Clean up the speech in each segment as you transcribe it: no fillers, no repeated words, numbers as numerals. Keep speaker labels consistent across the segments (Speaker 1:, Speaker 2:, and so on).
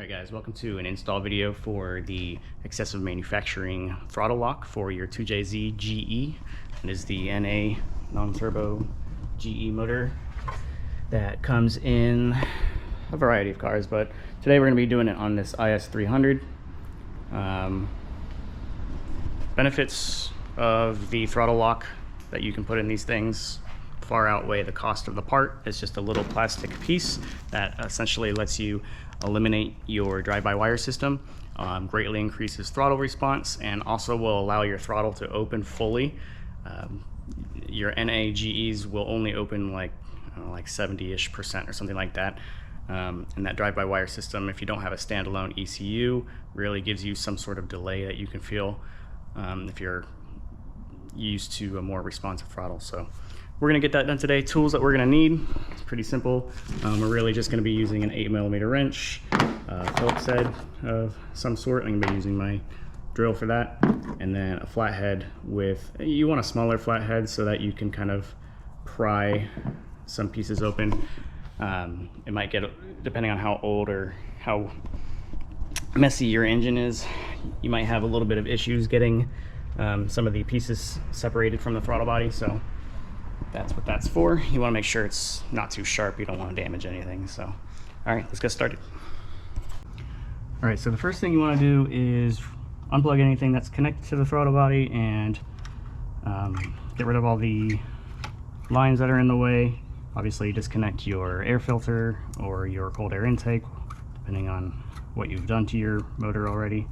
Speaker 1: Alright guys, welcome to an install video for the Xcessive Manufacturing throttle lock for your 2JZ-GE. It is the NA non-turbo GE motor that comes in a variety of cars, but today we're going to be doing it on this IS300. Benefits of the throttle lock that you can put in these things far outweigh the cost of the part. It's just a little plastic piece that essentially lets you eliminate your drive-by-wire system, greatly increases throttle response, and also will allow your throttle to open fully. Your NA GEs will only open like 70-ish% or something like that. And that drive-by-wire system, if you don't have a standalone ECU, really gives you some sort of delay that you can feel if you're used to a more responsive throttle. So we're going to get that done today. Tools that we're going to need, it's pretty simple. We're really just going to be using an 8mm wrench, Phillips head of some sort. I'm going to be using my drill for that, and then a flathead with, you want a smaller flathead so that you can kind of pry some pieces open. It might get, depending on how old or how messy your engine is, you might have a little bit of issues getting some of the pieces separated from the throttle body. So that's what that's for. You want to make sure it's not too sharp. You don't want to damage anything. So, all right, let's get started. All right, so the first thing you want to do is unplug anything that's connected to the throttle body and get rid of all the lines that are in the way. Obviously, disconnect your air filter or your cold air intake, depending on what you've done to your motor already.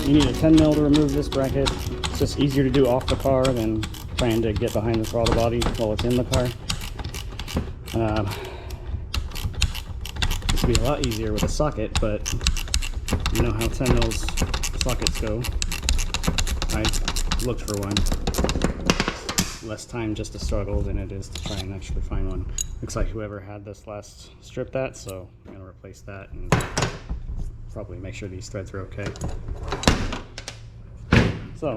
Speaker 1: You need a 10mm to remove this bracket. It's just easier to do off the car than trying to get behind the throttle body while it's in the car. This would be a lot easier with a socket, but you know how 10mm sockets go. I looked for one. Less time just to struggle than it is to try and actually find one. Looks like whoever had this last stripped that, so I'm going to replace that and probably make sure these threads are okay. So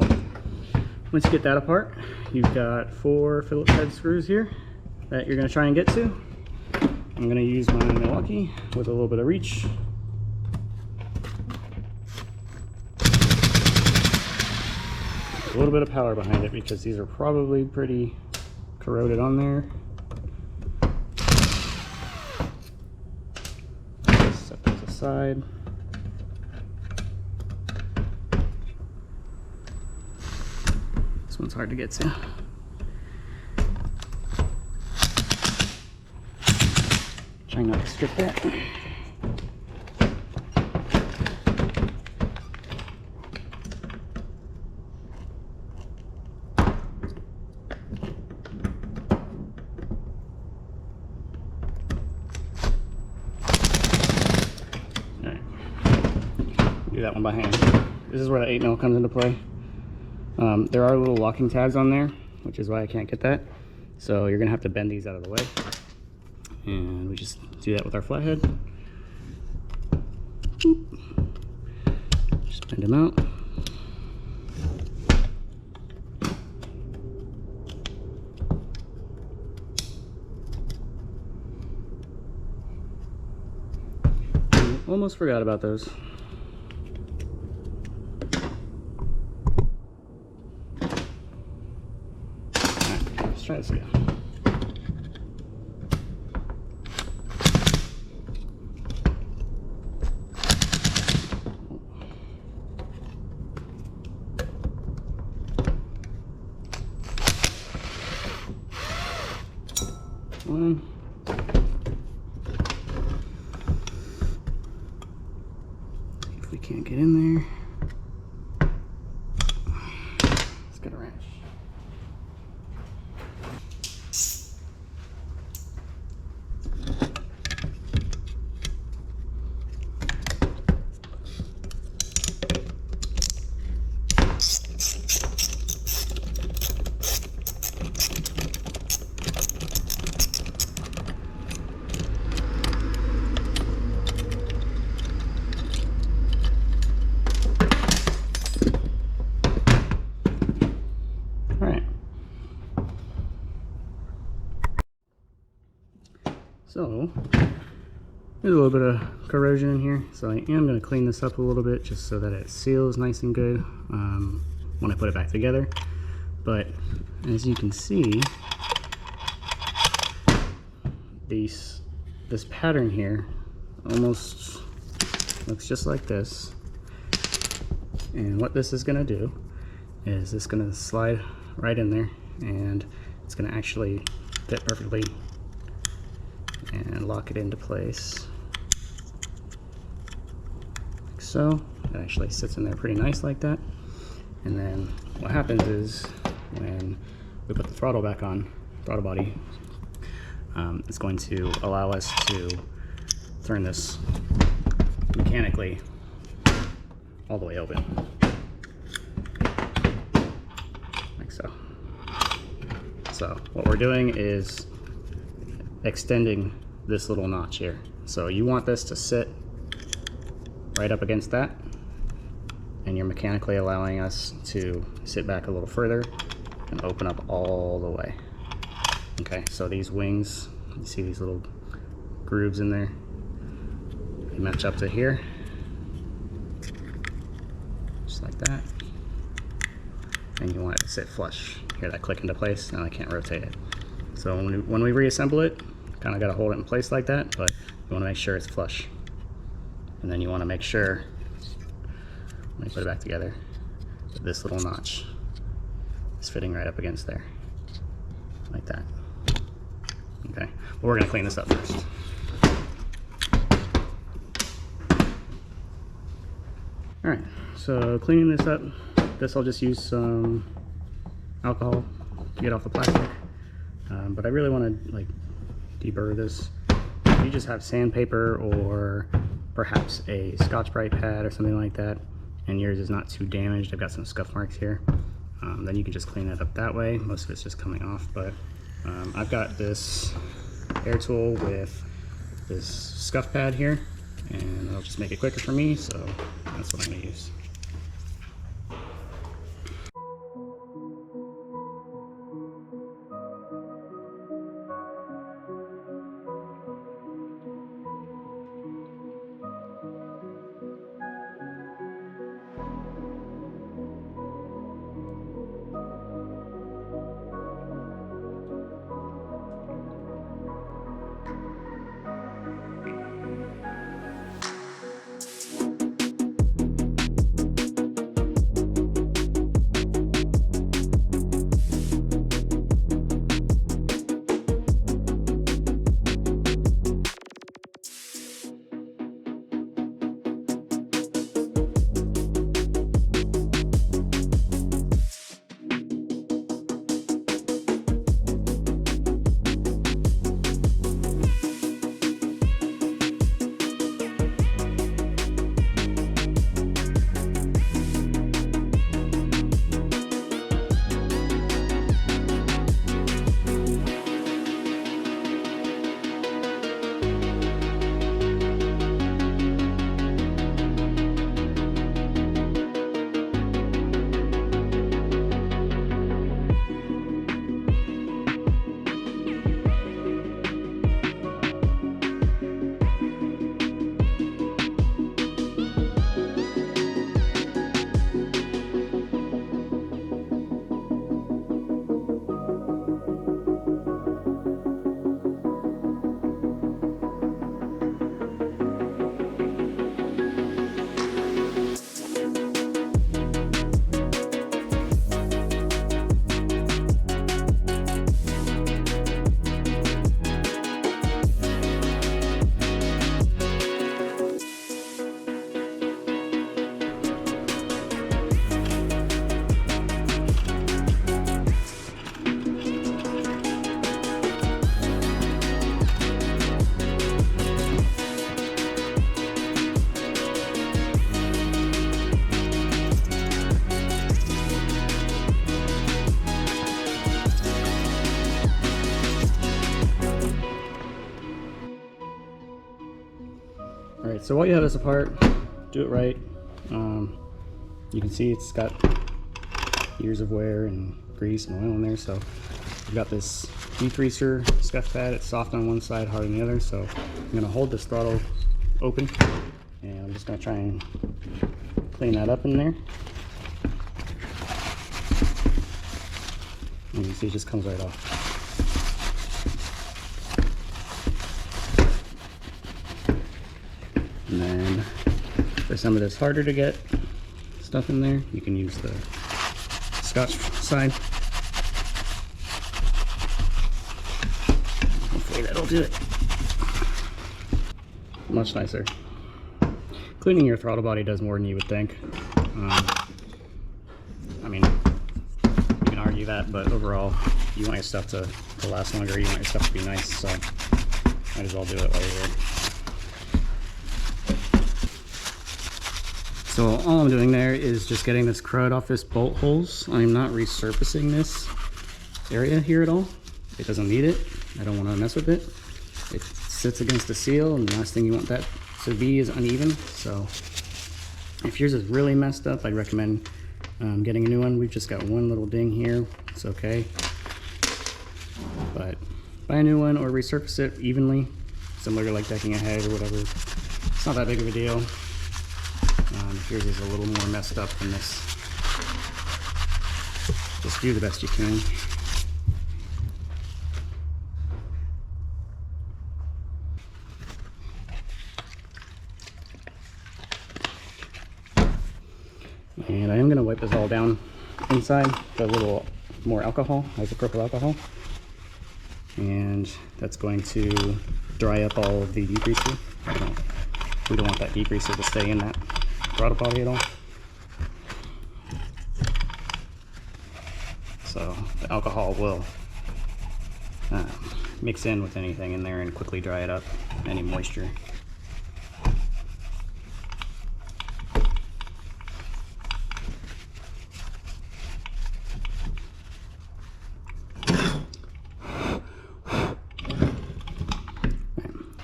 Speaker 1: once you get that apart, you've got 4 Phillips head screws here that you're going to try and get to. I'm going to use my Milwaukee with a little bit of reach. A little bit of power behind it because these are probably pretty corroded on there. Just set those aside. This one's hard to get to. Trying not to strip that. Alright. Do that one by hand. This is where the 8mm comes into play. There are little locking tabs on there, which is why I can't get that. So you're gonna have to bend these out of the way. And we just do that with our flathead. Just bend them out. Almost forgot about those. Alright, let's try this again. One. See if we can't get in there. Let's get a wrench. So, there's a little bit of corrosion in here, so I am going to clean this up a little bit just so that it seals nice and good when I put it back together. But as you can see, this pattern here almost looks just like this. And what this is going to do is it's going to slide right in there, and it's going to actually fit perfectly and lock it into place like so. It actually sits in there pretty nice like that. And then what happens is when we put the throttle back on, throttle body, it's going to allow us to turn this mechanically all the way open, like so. So what we're doing is extending this little notch here. So you want this to sit right up against that, and you're mechanically allowing us to sit back a little further and open up all the way. Okay, so these wings, you see these little grooves in there, they match up to here, just like that. And you want it to sit flush. Hear that click into place? Now I can't rotate it. So when we reassemble it, kind of got to hold it in place like that, but you want to make sure it's flush. And then you want to make sure, when you put it back together, that this little notch is fitting right up against there, like that. Okay, well, we're going to clean this up first. All right, so cleaning this up, I'll just use some alcohol to get off the plastic. But I really want to deburr this. If you just have sandpaper or perhaps a Scotch-Brite pad or something like that, and yours is not too damaged, I've got some scuff marks here, then you can just clean it up that way. Most of it's just coming off, but I've got this air tool with this scuff pad here, and it'll just make it quicker for me, so that's what I'm going to use. Alright, so while you have this apart, do it right. You can see it's got years of wear and grease and oil in there, so we've got this degreaser scuff pad. It's soft on one side, hard on the other, so I'm going to hold this throttle open and I'm just going to try and clean that up in there. And you see it just comes right off. And then for some of this harder to get stuff in there, you can use the Scotch side. Hopefully that'll do it. Much nicer. Cleaning your throttle body does more than you would think. I mean, you can argue that, but overall, you want your stuff to last longer. You want your stuff to be nice, so might as well do it while you're here. So all I'm doing there is just getting this crud off this bolt holes. I'm not resurfacing this area here at all. It doesn't need it. I don't want to mess with it. It sits against the seal, and the last thing you want that to be is uneven. So if yours is really messed up, I'd recommend getting a new one. We've just got one little ding here. It's okay. But buy a new one or resurface it evenly, similar to like decking a head or whatever. It's not that big of a deal. If yours is a little more messed up than this, just do the best you can. And I am going to wipe this all down inside with a little more alcohol, isopropyl alcohol. And that's going to dry up all of the degreaser. We don't want that degreaser to stay in that throttle body at all. So the alcohol will mix in with anything in there and quickly dry it up, any moisture.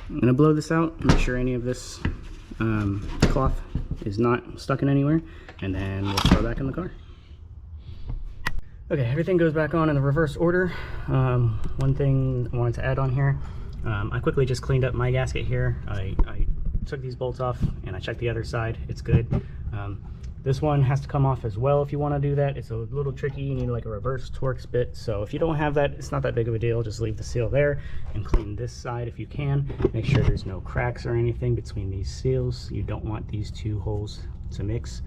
Speaker 1: I'm going to blow this out, make sure any of this cloth is not stuck in anywhere, and then we'll throw it back in the car. Okay, everything goes back on in the reverse order. One thing I wanted to add on here, I quickly just cleaned up my gasket here. I took these bolts off and I checked the other side. It's good. This one has to come off as well if you want to do that. It's a little tricky. You need like a reverse Torx bit. So if you don't have that, it's not that big of a deal. Just leave the seal there and clean this side if you can. Make sure there's no cracks or anything between these seals. You don't want these two holes to mix.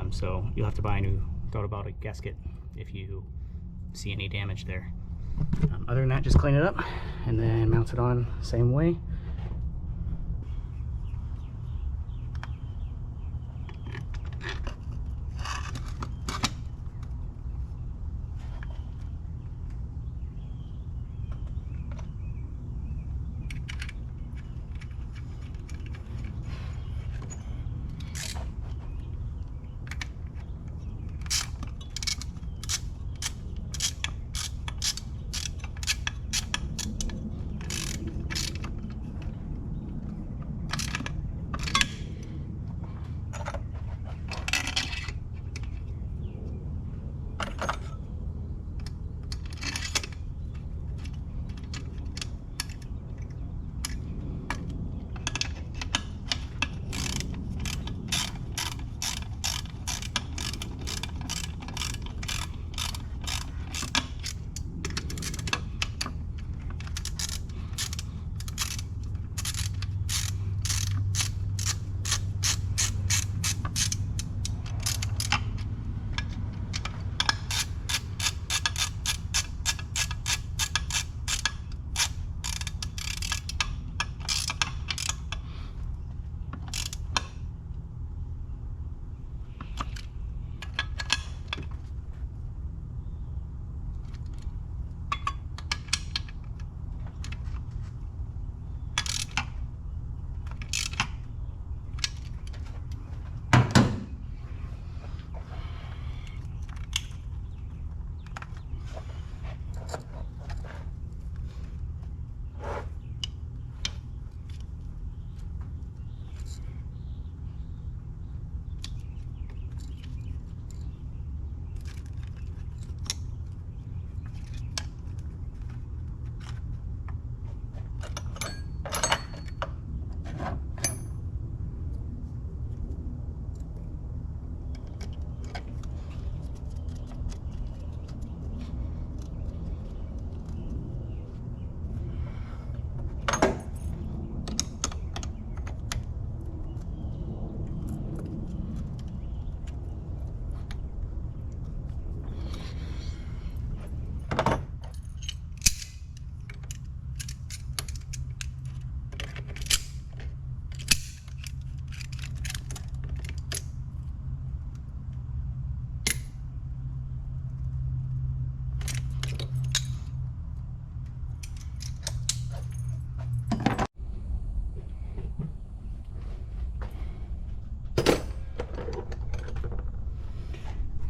Speaker 1: So you'll have to buy a new throttle body gasket if you see any damage there. Other than that, just clean it up and then mount it on same way.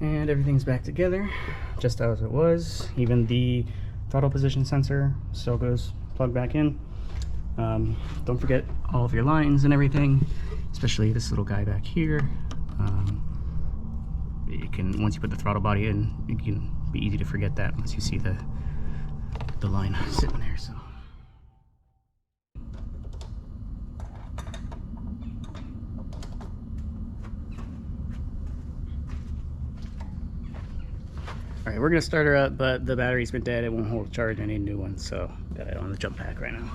Speaker 1: And everything's back together just as it was. Even the throttle position sensor still goes plugged back in. Don't forget all of your lines and everything, especially this little guy back here. You can, once you put the throttle body in, it can be easy to forget that once you see the line sitting there. So all right, we're gonna start her up, but the battery's been dead. It won't hold a charge. I need a new one, so got it on the jump pack right now.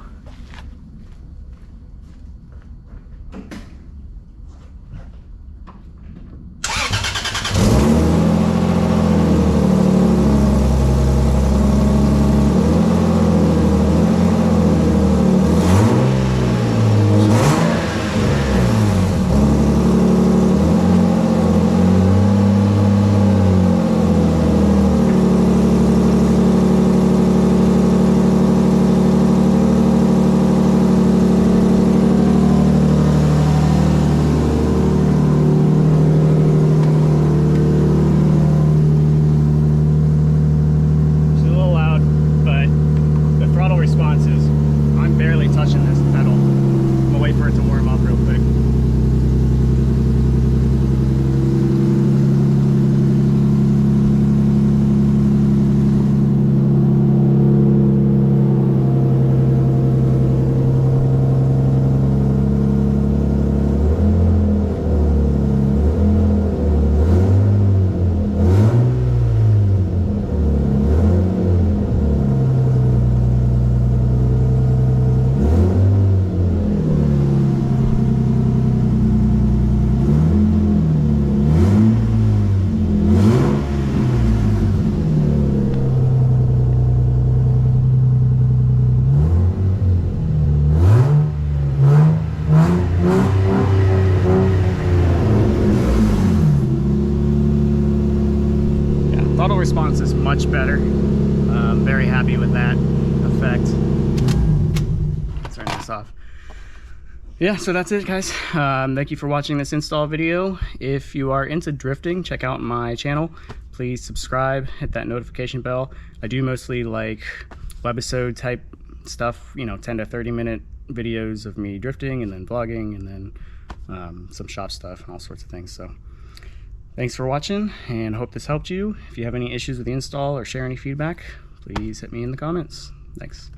Speaker 1: Throttle response is much better. I'm very happy with that effect. Let's turn this off. Yeah, so that's it, guys. Thank you for watching this install video. If you are into drifting, check out my channel. Please subscribe, hit that notification bell. I do mostly like webisode type stuff, you know, 10 to 30 minute videos of me drifting and then vlogging and then some shop stuff and all sorts of things. So thanks for watching and hope this helped you. If you have any issues with the install or share any feedback, please hit me in the comments. Thanks.